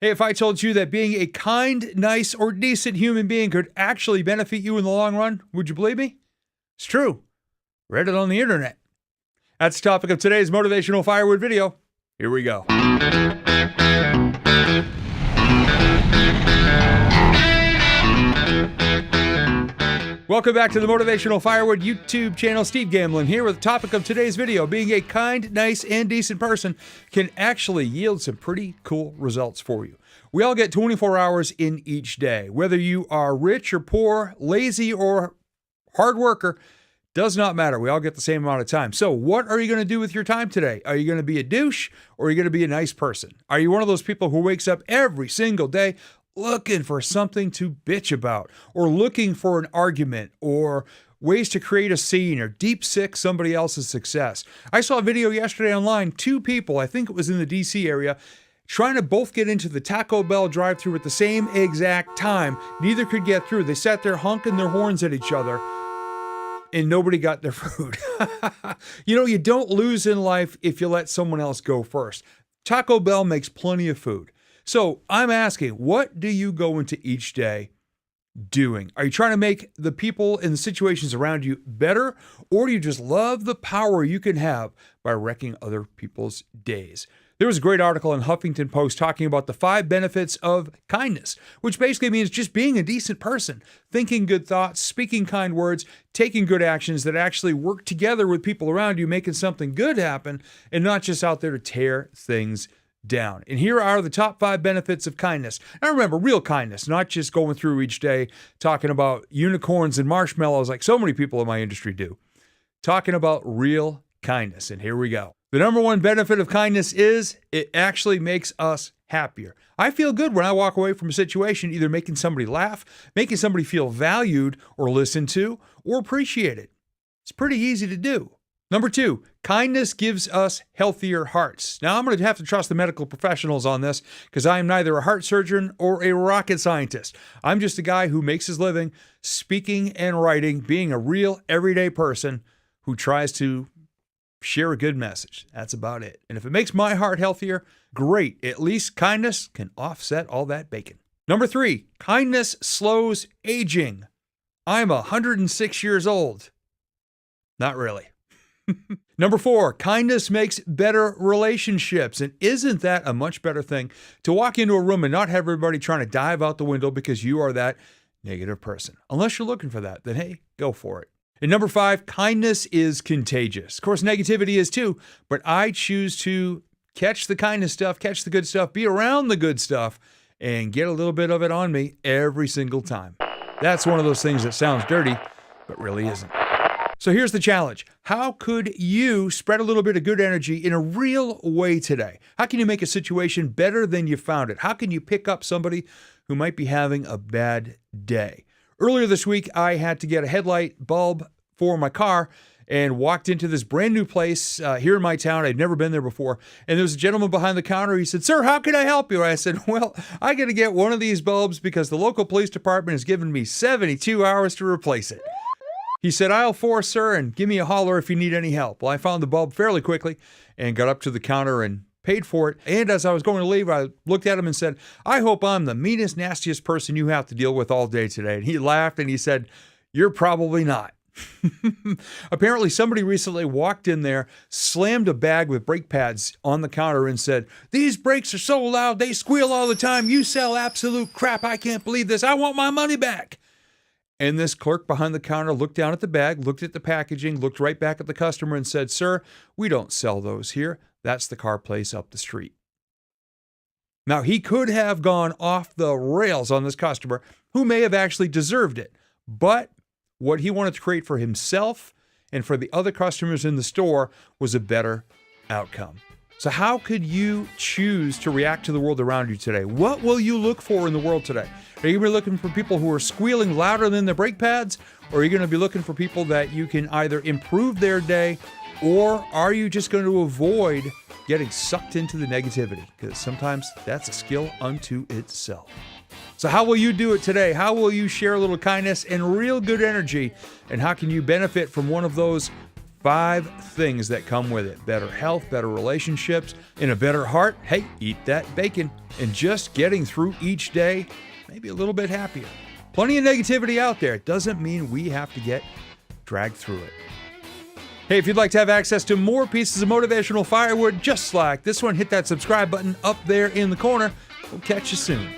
Hey, if I told you that being a kind, nice, or decent human being could actually benefit you in the long run, would you believe me? It's true. Read it on the internet. That's the topic of today's Motivational Firewood video. Here we go. Welcome back to the Motivational Firewood YouTube channel. Steve Gamlin here with the topic of today's video. Being a kind, nice, and decent person can actually yield some pretty cool results for you. We all get 24 hours in each day. Whether you are rich or poor, lazy or hard worker, does not matter. We all get the same amount of time. So what are you going to do with your time today? Are you going to be a douche or are you going to be a nice person? Are you one of those people who wakes up every single day looking for something to bitch about, or looking for an argument, or ways to create a scene, or deep sick somebody else's success? I saw a video yesterday online, two people, I think it was in the DC area, trying to both get into the Taco Bell drive-thru at the same exact time. Neither could get through. They sat there honking their horns at each other, and nobody got their food. You don't lose in life if you let someone else go first. Taco Bell makes plenty of food. So I'm asking, what do you go into each day doing? Are you trying to make the people and the situations around you better, or do you just love the power you can have by wrecking other people's days? There was a great article in Huffington Post talking about the 5 benefits of kindness, which basically means just being a decent person, thinking good thoughts, speaking kind words, taking good actions that actually work together with people around you, making something good happen, and not just out there to tear things down. And here are the top 5 benefits of kindness. Now remember, real kindness, not just going through each day talking about unicorns and marshmallows like so many people in my industry do. Talking about real kindness. And here we go. The number 1 benefit of kindness is it actually makes us happier. I feel good when I walk away from a situation, either making somebody laugh, making somebody feel valued or listened to, or appreciated. It's pretty easy to do. Number 2, kindness gives us healthier hearts. Now, I'm going to have to trust the medical professionals on this because I am neither a heart surgeon or a rocket scientist. I'm just a guy who makes his living speaking and writing, being a real everyday person who tries to share a good message. That's about it. And if it makes my heart healthier, great. At least kindness can offset all that bacon. Number 3, kindness slows aging. I'm 106 years old. Not really. Number 4, kindness makes better relationships. And isn't that a much better thing to walk into a room and not have everybody trying to dive out the window because you are that negative person? Unless you're looking for that, then hey, go for it. And number 5, kindness is contagious. Of course, negativity is too, but I choose to catch the kindness stuff, catch the good stuff, be around the good stuff, and get a little bit of it on me every single time. That's one of those things that sounds dirty, but really isn't. So here's the challenge. How could you spread a little bit of good energy in a real way today? How can you make a situation better than you found it? How can you pick up somebody who might be having a bad day? Earlier this week, I had to get a headlight bulb for my car and walked into this brand new place here in my town. I'd never been there before. And there was a gentleman behind the counter. He said, "Sir, how can I help you?" I said, "Well, I got to get one of these bulbs because the local police department has given me 72 hours to replace it." He said, "Aisle 4, sir, and give me a holler if you need any help." Well, I found the bulb fairly quickly and got up to the counter and paid for it. And as I was going to leave, I looked at him and said, "I hope I'm the meanest, nastiest person you have to deal with all day today." And he laughed and he said, "You're probably not." Apparently, somebody recently walked in there, slammed a bag with brake pads on the counter and said, "These brakes are so loud, they squeal all the time. You sell absolute crap. I can't believe this. I want my money back." And this clerk behind the counter looked down at the bag, looked at the packaging, looked right back at the customer and said, "Sir, we don't sell those here. That's the car place up the street." Now, he could have gone off the rails on this customer who may have actually deserved it. But what he wanted to create for himself and for the other customers in the store was a better outcome. So how could you choose to react to the world around you today? What will you look for in the world today? Are you going to be looking for people who are squealing louder than the brake pads? Or are you going to be looking for people that you can either improve their day, or are you just going to avoid getting sucked into the negativity? Because sometimes that's a skill unto itself. So how will you do it today? How will you share a little kindness and real good energy? And how can you benefit from one of those 5 things that come with it: better health, better relationships, and a better heart. Hey, eat that bacon. And just getting through each day, maybe a little bit happier. Plenty of negativity out there. It doesn't mean we have to get dragged through it. Hey, if you'd like to have access to more pieces of motivational firewood just like this one, hit that subscribe button up there in the corner. We'll catch you soon.